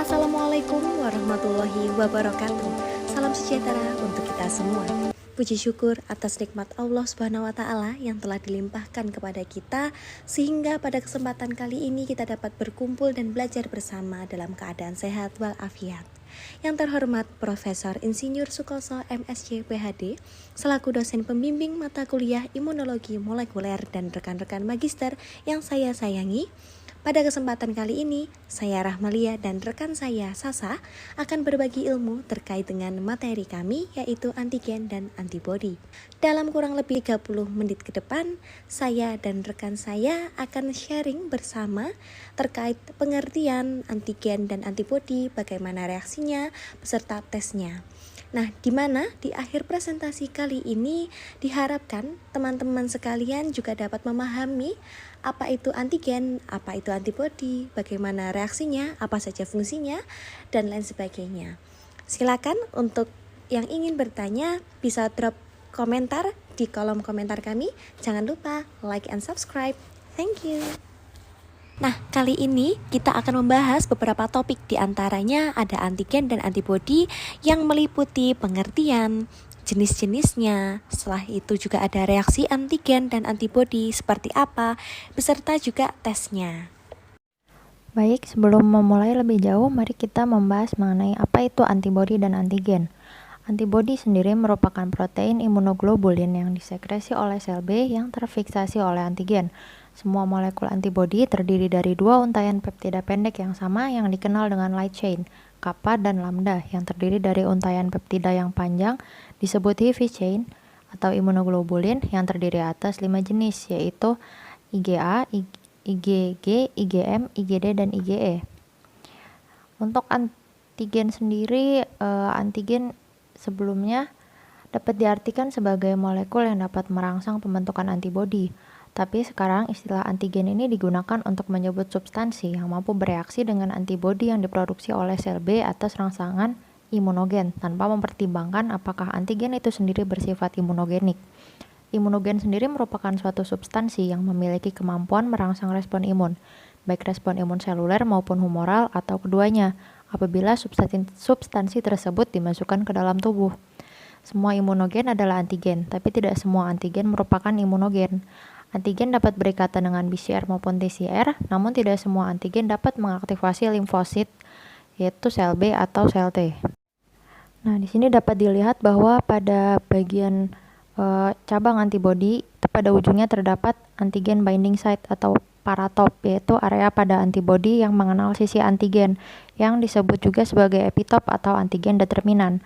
Assalamualaikum warahmatullahi wabarakatuh. Salam sejahtera untuk kita semua. Puji syukur atas nikmat Allah Subhanahu wa taala yang telah dilimpahkan kepada kita sehingga pada kesempatan kali ini kita dapat berkumpul dan belajar bersama dalam keadaan sehat walafiat. Yang terhormat Profesor Insinyur Sukoso MSc PhD selaku dosen pembimbing mata kuliah Imunologi Molekuler dan rekan-rekan magister yang saya sayangi. Pada kesempatan kali ini, saya Rahmalia dan rekan saya Sasa akan berbagi ilmu terkait dengan materi kami yaitu antigen dan antibodi. Dalam kurang lebih 30 menit ke depan, saya dan rekan saya akan sharing bersama terkait pengertian antigen dan antibodi, bagaimana reaksinya, beserta tesnya. Nah, di mana di akhir presentasi kali ini diharapkan teman-teman sekalian juga dapat memahami apa itu antigen, apa itu antibodi, bagaimana reaksinya, apa saja fungsinya, dan lain sebagainya. Silakan untuk yang ingin bertanya bisa drop komentar di kolom komentar kami. Jangan lupa like and subscribe. Thank you. Nah, kali ini kita akan membahas beberapa topik, di antaranya ada antigen dan antibodi yang meliputi pengertian, jenis-jenisnya, setelah itu juga ada reaksi antigen dan antibodi seperti apa, beserta juga tesnya. Baik, sebelum memulai lebih jauh, mari kita membahas mengenai apa itu antibodi dan antigen. Antibodi sendiri merupakan protein imunoglobulin yang disekresi oleh sel B yang terfiksasi oleh antigen. Semua molekul antibodi terdiri dari dua untaian peptida pendek yang sama yang dikenal dengan light chain, kappa dan lambda, yang terdiri dari untaian peptida yang panjang disebut heavy chain atau imunoglobulin yang terdiri atas 5 jenis, yaitu IgA, IgG, IgM, IgD, dan IgE. Untuk antigen sendiri, antigen sebelumnya dapat diartikan sebagai molekul yang dapat merangsang pembentukan antibodi. Tapi sekarang istilah antigen ini digunakan untuk menyebut substansi yang mampu bereaksi dengan antibodi yang diproduksi oleh sel B atas rangsangan imunogen tanpa mempertimbangkan apakah antigen itu sendiri bersifat imunogenik. Imunogen sendiri merupakan suatu substansi yang memiliki kemampuan merangsang respon imun, baik respon imun seluler maupun humoral atau keduanya, apabila substansi tersebut dimasukkan ke dalam tubuh. Semua imunogen adalah antigen, tapi tidak semua antigen merupakan imunogen. Antigen dapat berikatan dengan BCR maupun TCR, namun tidak semua antigen dapat mengaktifasi limfosit, yaitu sel B atau sel T. Nah, di sini dapat dilihat bahwa pada bagian cabang antibodi, pada ujungnya terdapat antigen binding site atau paratop, yaitu area pada antibodi yang mengenal sisi antigen, yang disebut juga sebagai epitop atau antigen determinan.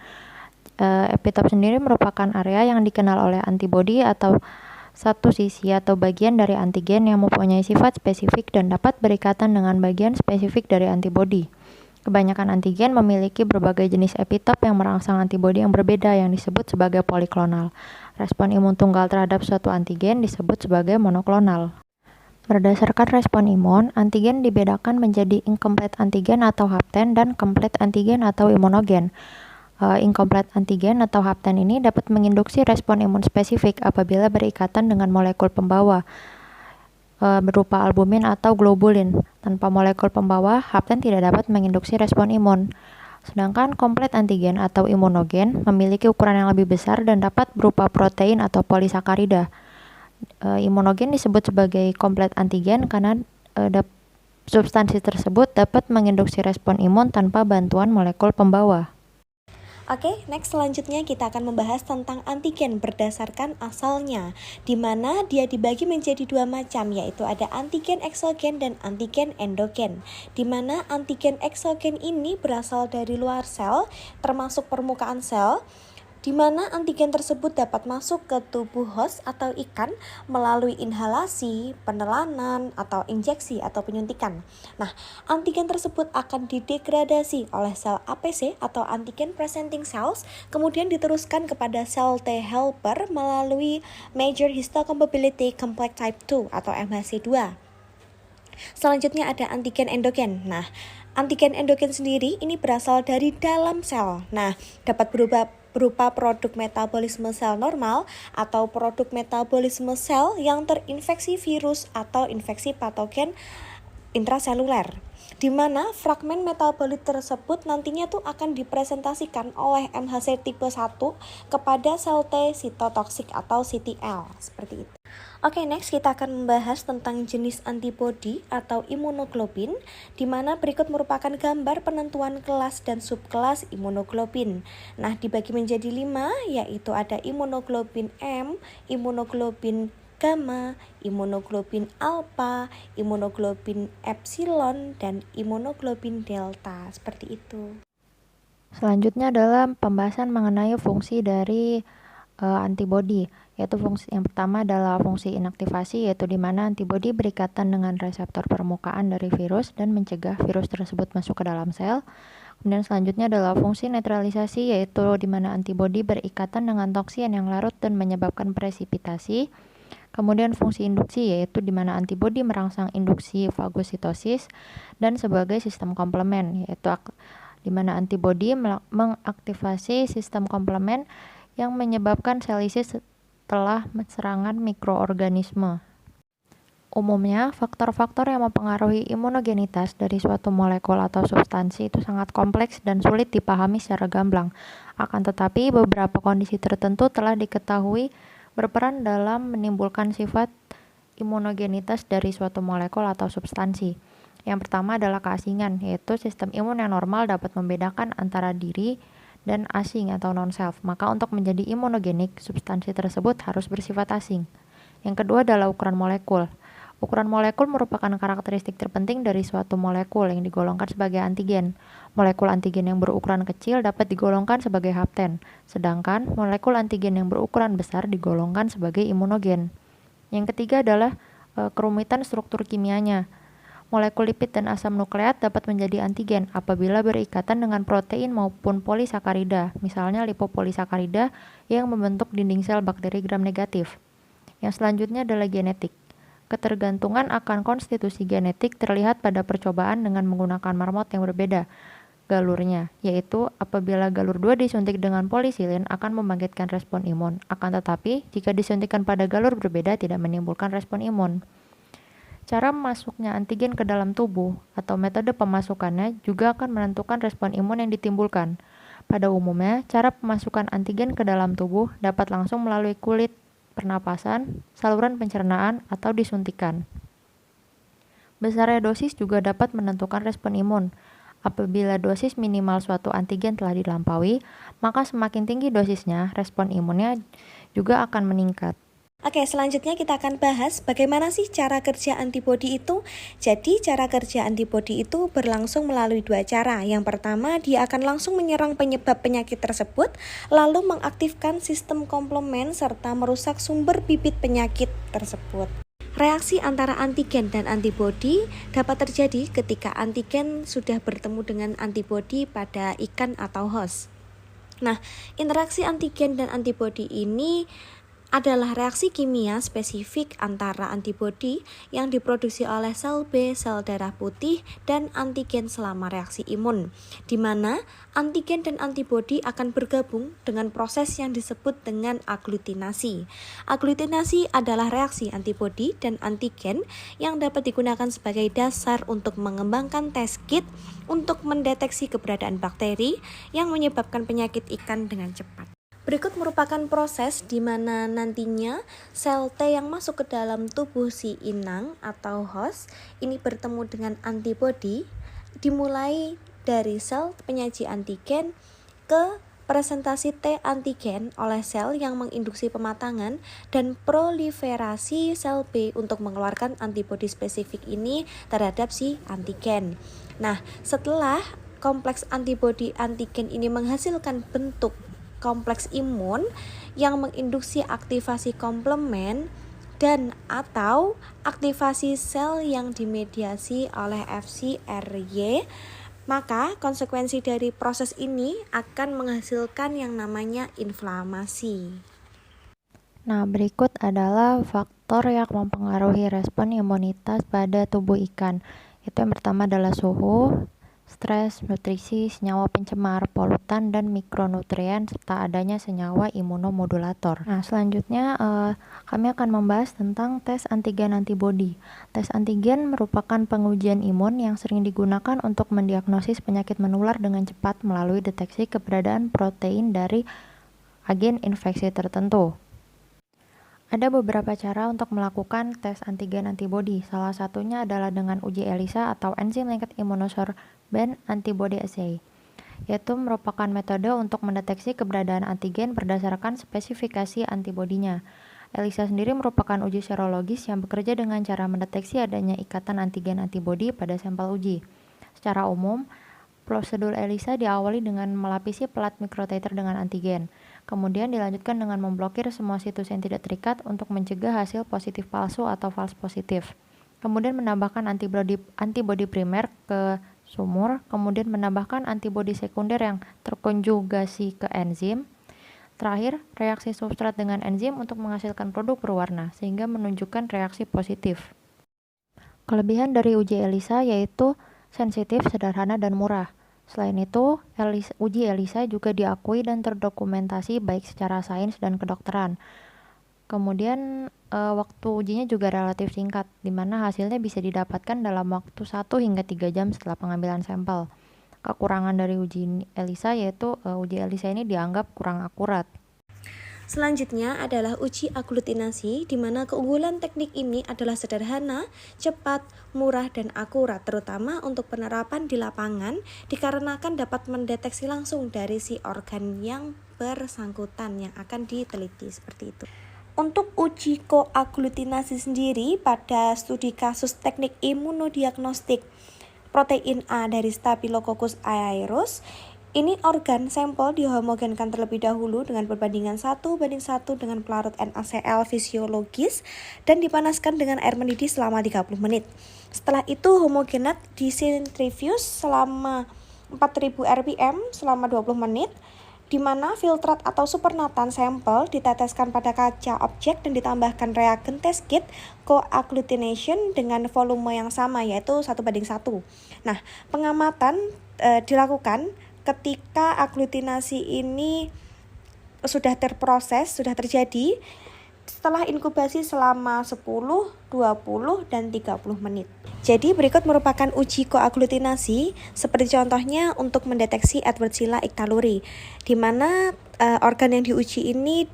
Epitop sendiri merupakan area yang dikenal oleh antibodi atau satu sisi atau bagian dari antigen yang mempunyai sifat spesifik dan dapat berikatan dengan bagian spesifik dari antibodi. Kebanyakan antigen memiliki berbagai jenis epitop yang merangsang antibodi yang berbeda yang disebut sebagai poliklonal. Respon imun tunggal terhadap suatu antigen disebut sebagai monoklonal. Berdasarkan respon imun, antigen dibedakan menjadi incomplete antigen atau hapten dan complete antigen atau imunogen. Incomplete antigen atau hapten ini dapat menginduksi respon imun spesifik apabila berikatan dengan molekul pembawa berupa albumin atau globulin. Tanpa molekul pembawa, hapten tidak dapat menginduksi respon imun. Sedangkan complete antigen atau imunogen memiliki ukuran yang lebih besar dan dapat berupa protein atau polisakarida. Imunogen disebut sebagai complete antigen karena substansi tersebut dapat menginduksi respon imun tanpa bantuan molekul pembawa. Oke, next selanjutnya kita akan membahas tentang antigen berdasarkan asalnya, di mana dia dibagi menjadi dua macam, yaitu ada antigen eksogen dan antigen endogen. Di mana antigen eksogen ini berasal dari luar sel, termasuk permukaan sel, di mana antigen tersebut dapat masuk ke tubuh host atau ikan melalui inhalasi, penelanan, atau injeksi atau penyuntikan. Nah, antigen tersebut akan didegradasi oleh sel APC atau antigen presenting cells, kemudian diteruskan kepada sel T helper melalui major histocompatibility complex type 2 atau MHC2. Selanjutnya ada antigen endogen. Nah, antigen endogen sendiri ini berasal dari dalam sel. Nah, dapat berupa produk metabolisme sel normal atau produk metabolisme sel yang terinfeksi virus atau infeksi patogen intraseluler, di mana fragmen metabolit tersebut nantinya tuh akan dipresentasikan oleh MHC tipe 1 kepada sel T sitotoksik atau CTL, seperti itu. Oke, next kita akan membahas tentang jenis antibodi atau imunoglobin, di mana berikut merupakan gambar penentuan kelas dan subkelas imunoglobin. Nah, dibagi menjadi 5, yaitu ada imunoglobin M, imunoglobin gamma, imunoglobin alpha, imunoglobin epsilon, dan imunoglobin delta, seperti itu. Selanjutnya adalah pembahasan mengenai fungsi dari antibodi, yaitu fungsi yang pertama adalah fungsi inaktivasi, yaitu di mana antibodi berikatan dengan reseptor permukaan dari virus dan mencegah virus tersebut masuk ke dalam sel. Kemudian selanjutnya adalah fungsi netralisasi, yaitu di mana antibodi berikatan dengan toksin yang larut dan menyebabkan presipitasi. Kemudian fungsi induksi, yaitu di mana antibodi merangsang induksi fagositosis, dan sebagai sistem komplement, yaitu di mana antibodi mengaktifasi sistem komplement yang menyebabkan sel lysis setelah serangan mikroorganisme. Umumnya, faktor-faktor yang mempengaruhi imunogenitas dari suatu molekul atau substansi itu sangat kompleks dan sulit dipahami secara gamblang. Akan tetapi, beberapa kondisi tertentu telah diketahui berperan dalam menimbulkan sifat imunogenitas dari suatu molekul atau substansi. Yang pertama adalah keasingan, yaitu sistem imun yang normal dapat membedakan antara diri dan asing atau non-self. Maka untuk menjadi imunogenik, substansi tersebut harus bersifat asing. Yang kedua adalah ukuran molekul. Ukuran molekul merupakan karakteristik terpenting dari suatu molekul yang digolongkan sebagai antigen. Molekul antigen yang berukuran kecil dapat digolongkan sebagai hapten, sedangkan molekul antigen yang berukuran besar digolongkan sebagai imunogen. Yang ketiga adalah kerumitan struktur kimianya. Molekul lipid dan asam nukleat dapat menjadi antigen apabila berikatan dengan protein maupun polisakarida, misalnya lipopolisakarida yang membentuk dinding sel bakteri gram negatif. Yang selanjutnya adalah genetik. Ketergantungan akan konstitusi genetik terlihat pada percobaan dengan menggunakan marmot yang berbeda galurnya, yaitu apabila galur 2 disuntik dengan polisilin akan membangkitkan respon imun, akan tetapi jika disuntikkan pada galur berbeda tidak menimbulkan respon imun. Cara masuknya antigen ke dalam tubuh atau metode pemasukannya juga akan menentukan respon imun yang ditimbulkan. Pada umumnya, cara pemasukan antigen ke dalam tubuh dapat langsung melalui kulit, pernapasan, saluran pencernaan, atau disuntikan. Besarnya dosis juga dapat menentukan respon imun. Apabila dosis minimal suatu antigen telah dilampaui, maka semakin tinggi dosisnya, respon imunnya juga akan meningkat. Oke, selanjutnya kita akan bahas bagaimana sih cara kerja antibodi itu. Jadi, cara kerja antibodi itu berlangsung melalui 2 cara. Yang pertama, dia akan langsung menyerang penyebab penyakit tersebut, lalu mengaktifkan sistem komplement serta merusak sumber bibit penyakit tersebut. Reaksi antara antigen dan antibodi dapat terjadi ketika antigen sudah bertemu dengan antibodi pada ikan atau host. Nah, interaksi antigen dan antibodi ini adalah reaksi kimia spesifik antara antibodi yang diproduksi oleh sel B, sel darah putih, dan antigen selama reaksi imun, di mana antigen dan antibodi akan bergabung dengan proses yang disebut dengan aglutinasi. Aglutinasi adalah reaksi antibodi dan antigen yang dapat digunakan sebagai dasar untuk mengembangkan test kit untuk mendeteksi keberadaan bakteri yang menyebabkan penyakit ikan dengan cepat. Berikut merupakan proses di mana nantinya sel T yang masuk ke dalam tubuh si inang atau host ini bertemu dengan antibodi, dimulai dari sel penyaji antigen ke presentasi T antigen oleh sel yang menginduksi pematangan dan proliferasi sel B untuk mengeluarkan antibodi spesifik ini terhadap si antigen. Nah, setelah kompleks antibodi antigen ini menghasilkan bentuk kompleks imun yang menginduksi aktivasi komplement dan atau aktivasi sel yang dimediasi oleh FcRY, maka konsekuensi dari proses ini akan menghasilkan yang namanya inflamasi. Nah, berikut adalah faktor yang mempengaruhi respon imunitas pada tubuh ikan. Itu yang pertama adalah suhu, stres, nutrisi, senyawa pencemar, polutan, dan mikronutrien, serta adanya senyawa imunomodulator. Nah, selanjutnya kami akan membahas tentang tes antigen antibodi. Tes antigen merupakan pengujian imun yang sering digunakan untuk mendiagnosis penyakit menular dengan cepat melalui deteksi keberadaan protein dari agen infeksi tertentu. Ada beberapa cara untuk melakukan tes antigen antibodi. Salah satunya adalah dengan uji ELISA atau Enzyme Linked Immunosorbent Antibody Assay, yaitu merupakan metode untuk mendeteksi keberadaan antigen berdasarkan spesifikasi antibodinya. ELISA sendiri merupakan uji serologis yang bekerja dengan cara mendeteksi adanya ikatan antigen antibodi pada sampel uji. Secara umum, prosedur ELISA diawali dengan melapisi pelat mikrotiter dengan antigen. Kemudian dilanjutkan dengan memblokir semua situs yang tidak terikat untuk mencegah hasil positif palsu atau false positif. Kemudian menambahkan antibodi primer ke sumur, kemudian menambahkan antibodi sekunder yang terkonjugasi ke enzim. Terakhir, reaksi substrat dengan enzim untuk menghasilkan produk berwarna, sehingga menunjukkan reaksi positif. Kelebihan dari uji ELISA yaitu sensitif, sederhana, dan murah. Selain itu, uji ELISA juga diakui dan terdokumentasi baik secara sains dan kedokteran. Kemudian waktu ujinya juga relatif singkat, di mana hasilnya bisa didapatkan dalam waktu 1 hingga 3 jam setelah pengambilan sampel. Kekurangan dari uji ELISA yaitu uji ELISA ini dianggap kurang akurat. Selanjutnya adalah uji aglutinasi, di mana keunggulan teknik ini adalah sederhana, cepat, murah, dan akurat, terutama untuk penerapan di lapangan, dikarenakan dapat mendeteksi langsung dari si organ yang bersangkutan yang akan diteliti, seperti itu. Untuk uji koaglutinasi sendiri, pada studi kasus teknik imunodiagnostik protein A dari Staphylococcus aureus, ini organ sampel dihomogenkan terlebih dahulu dengan perbandingan 1:1 dengan pelarut NaCl fisiologis dan dipanaskan dengan air mendidih selama 30 menit. Setelah itu homogenat disentrifuge selama 4000 rpm selama 20 menit, di mana filtrat atau supernatan sampel diteteskan pada kaca objek dan ditambahkan reagen test kit coagglutination dengan volume yang sama, yaitu 1:1. Nah, pengamatan dilakukan ketika aglutinasi ini sudah terproses, sudah terjadi setelah inkubasi selama 10, 20, dan 30 menit. Jadi berikut merupakan uji koaglutinasi, seperti contohnya untuk mendeteksi Edwards-Lila ictaluri, di mana organ yang diuji ini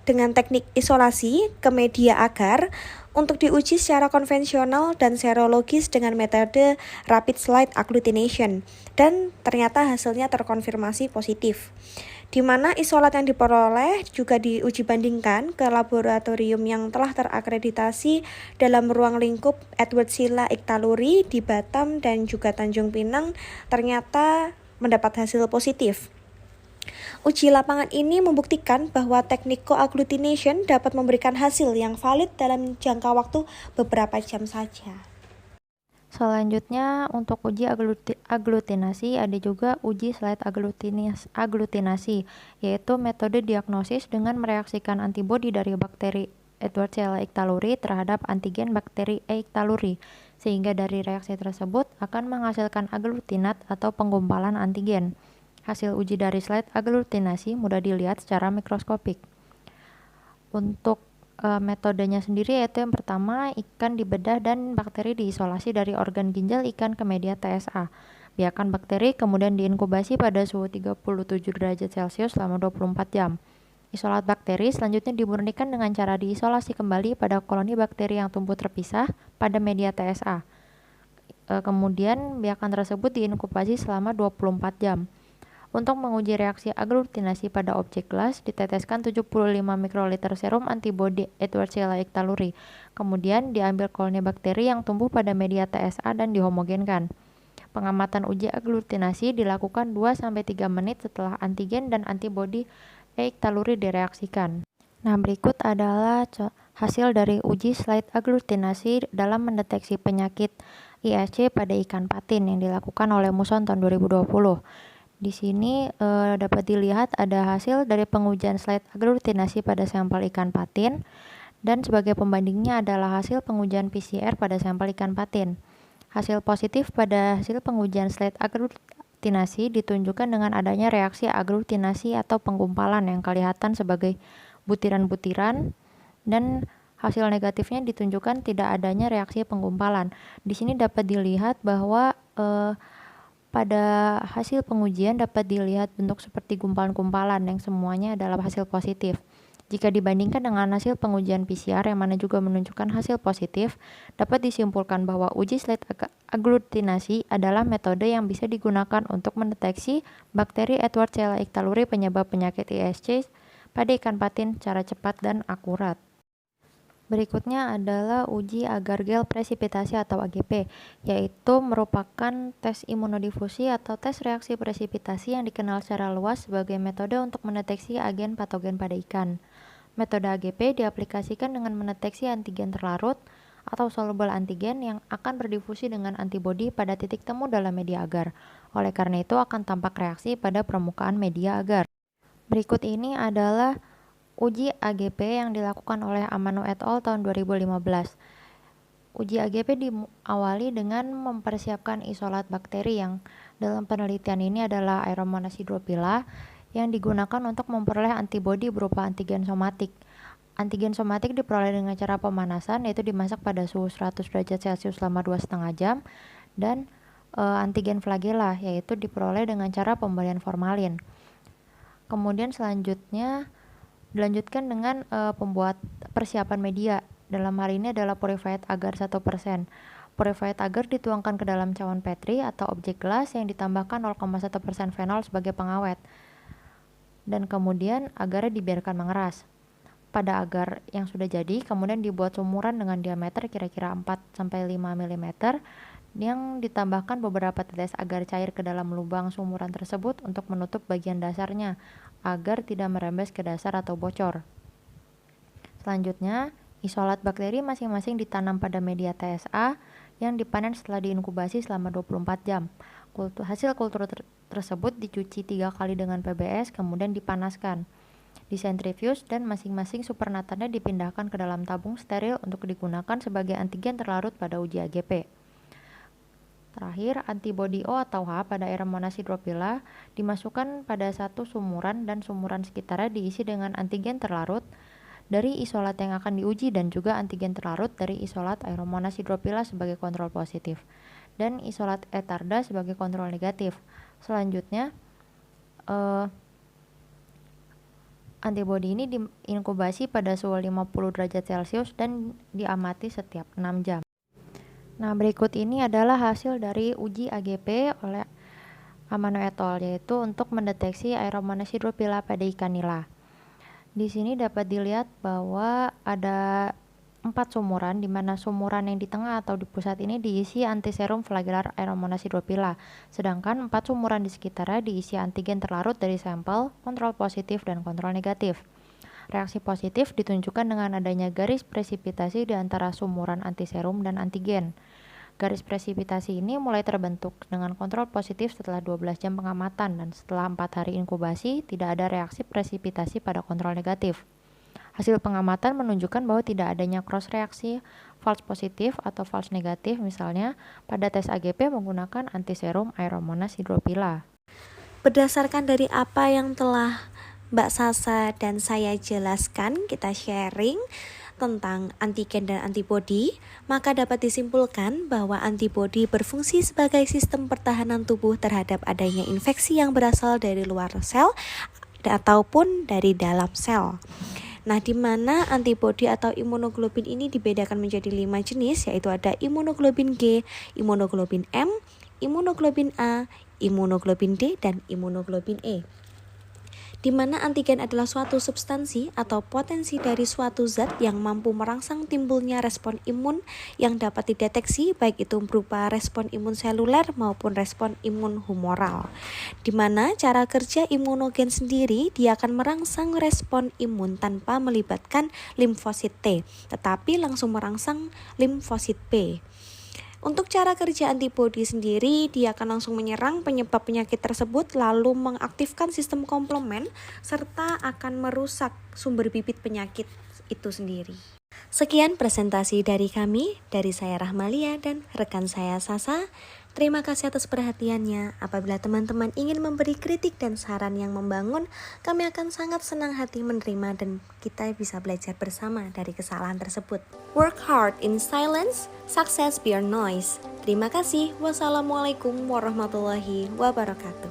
dengan teknik isolasi ke media agar untuk diuji secara konvensional dan serologis dengan metode rapid slide agglutination, dan ternyata hasilnya terkonfirmasi positif, di mana isolat yang diperoleh juga diuji bandingkan ke laboratorium yang telah terakreditasi dalam ruang lingkup Edwards-Lila ictaluri di Batam dan juga Tanjung Pinang, ternyata mendapat hasil positif. Uji lapangan ini membuktikan bahwa teknik coagglutination dapat memberikan hasil yang valid dalam jangka waktu beberapa jam saja. Selanjutnya untuk uji agglutinasi ada juga uji slide agglutinasi, yaitu metode diagnosis dengan mereaksikan antibodi dari bakteri Edwards-Lila ictaluri terhadap antigen bakteri E. ictaluri, sehingga dari reaksi tersebut akan menghasilkan agglutinat atau penggumpalan antigen. Hasil uji dari slide agglutinasi mudah dilihat secara mikroskopik. Untuk metodenya sendiri yaitu yang pertama, ikan dibedah dan bakteri diisolasi dari organ ginjal ikan ke media TSA. Biarkan bakteri kemudian diinkubasi pada suhu 37 derajat Celcius selama 24 jam. Isolat bakteri selanjutnya dimurnikan dengan cara diisolasi kembali pada koloni bakteri yang tumbuh terpisah pada media TSA. Kemudian biarkan tersebut diinkubasi selama 24 jam. Untuk menguji reaksi agglutinasi pada objek gelas, diteteskan 75 mikroliter serum antibodi Edwards-Lila ictaluri. Kemudian diambil koloni bakteri yang tumbuh pada media TSA dan dihomogenkan. Pengamatan uji agglutinasi dilakukan 2-3 menit setelah antigen dan antibodi E. ictaluri direaksikan. Nah, berikut adalah hasil dari uji slide agglutinasi dalam mendeteksi penyakit ISC pada ikan patin yang dilakukan oleh Muson tahun 2020. Di sini dapat dilihat ada hasil dari pengujian slide agglutinasi pada sampel ikan patin, dan sebagai pembandingnya adalah hasil pengujian PCR pada sampel ikan patin. Hasil positif pada hasil pengujian slide aglutinasi ditunjukkan dengan adanya reaksi aglutinasi atau penggumpalan yang kelihatan sebagai butiran-butiran, dan hasil negatifnya ditunjukkan tidak adanya reaksi penggumpalan. Di sini dapat dilihat bahwa pada hasil pengujian dapat dilihat bentuk seperti gumpalan-gumpalan yang semuanya adalah hasil positif. Jika dibandingkan dengan hasil pengujian PCR yang mana juga menunjukkan hasil positif, dapat disimpulkan bahwa uji slide aglutinasi adalah metode yang bisa digunakan untuk mendeteksi bakteri Edwards pylori penyebab penyakit ISC pada ikan patin secara cepat dan akurat. Berikutnya adalah uji agar gel presipitasi atau AGP, yaitu merupakan tes imunodifusi atau tes reaksi presipitasi yang dikenal secara luas sebagai metode untuk mendeteksi agen patogen pada ikan. Metode AGP diaplikasikan dengan mendeteksi antigen terlarut atau soluble antigen yang akan berdifusi dengan antibodi pada titik temu dalam media agar. Oleh karena itu akan tampak reaksi pada permukaan media agar. Berikut ini adalah uji AGP yang dilakukan oleh Amano et al. Tahun 2015. Uji AGP diawali dengan mempersiapkan isolat bakteri yang dalam penelitian ini adalah Aeromonas hydrophylla yang digunakan untuk memperoleh antibodi berupa antigen somatik. Antigen somatik diperoleh dengan cara pemanasan, yaitu dimasak pada suhu 100 derajat Celcius selama 2,5 jam, dan antigen flagella, yaitu diperoleh dengan cara pembalian formalin. Kemudian selanjutnya dilanjutkan dengan pembuat persiapan media. Dalam hal ini adalah purified agar 1%. Purified agar dituangkan ke dalam cawan Petri atau objek gelas yang ditambahkan 0,1% fenol sebagai pengawet. Dan kemudian agarnya dibiarkan mengeras. Pada agar yang sudah jadi, kemudian dibuat sumuran dengan diameter kira-kira 4-5 mm yang ditambahkan beberapa tetes agar cair ke dalam lubang sumuran tersebut untuk menutup bagian dasarnya agar tidak merembes ke dasar atau bocor. Selanjutnya, isolat bakteri masing-masing ditanam pada media TSA yang dipanen setelah diinkubasi selama 24 jam. Hasil kultur tersebut dicuci 3 kali dengan PBS, kemudian dipanaskan, disentrifuge, dan masing-masing supernatannya dipindahkan ke dalam tabung steril untuk digunakan sebagai antigen terlarut pada uji AGP. Terakhir, antibodi O atau H pada Aeromonas hydrophylla dimasukkan pada satu sumuran dan sumuran sekitarnya diisi dengan antigen terlarut dari isolat yang akan diuji dan juga antigen terlarut dari isolat Aeromonas hydrophylla sebagai kontrol positif dan isolat Etarda sebagai kontrol negatif. Selanjutnya, antibodi ini diinkubasi pada suhu 50 derajat Celcius dan diamati setiap 6 jam. Nah, berikut ini adalah hasil dari uji AGP oleh Amano et al. Yaitu untuk mendeteksi Aeromonas hydrophylla pada ikan nila. Di sini dapat dilihat bahwa ada 4 sumuran, di mana sumuran yang di tengah atau di pusat ini diisi antiserum flagellar Aeromonas hydrophylla, sedangkan 4 sumuran di sekitarnya diisi antigen terlarut dari sampel, kontrol positif dan kontrol negatif. Reaksi positif ditunjukkan dengan adanya garis presipitasi di antara sumuran antiserum dan antigen. Garis presipitasi ini mulai terbentuk dengan kontrol positif setelah 12 jam pengamatan, dan setelah 4 hari inkubasi tidak ada reaksi presipitasi pada kontrol negatif. Hasil pengamatan menunjukkan bahwa tidak adanya cross reaksi false positif atau false negatif, misalnya pada tes AGP menggunakan antiserum Aeromonas hydrophylla. Berdasarkan dari apa yang telah Mbak Sasa dan saya jelaskan, kita sharing tentang antigen dan antibodi, maka dapat disimpulkan bahwa antibodi berfungsi sebagai sistem pertahanan tubuh terhadap adanya infeksi yang berasal dari luar sel ataupun dari dalam sel. Nah, di mana antibodi atau imunoglobin ini dibedakan menjadi 5 jenis, yaitu ada imunoglobin G, imunoglobin M, imunoglobin A, imunoglobin D, dan imunoglobin E. Di mana antigen adalah suatu substansi atau potensi dari suatu zat yang mampu merangsang timbulnya respon imun yang dapat dideteksi, baik itu berupa respon imun seluler maupun respon imun humoral. Di mana cara kerja imunogen sendiri, dia akan merangsang respon imun tanpa melibatkan limfosit T, tetapi langsung merangsang limfosit B. Untuk cara kerja antibodi sendiri, dia akan langsung menyerang penyebab penyakit tersebut, lalu mengaktifkan sistem komplement, serta akan merusak sumber bibit penyakit itu sendiri. Sekian presentasi dari kami, dari saya Rahmalia dan rekan saya Sasa. Terima kasih atas perhatiannya. Apabila teman-teman ingin memberi kritik dan saran yang membangun, kami akan sangat senang hati menerima dan kita bisa belajar bersama dari kesalahan tersebut. Work hard in silence, success beyond noise. Terima kasih. Wassalamualaikum warahmatullahi wabarakatuh.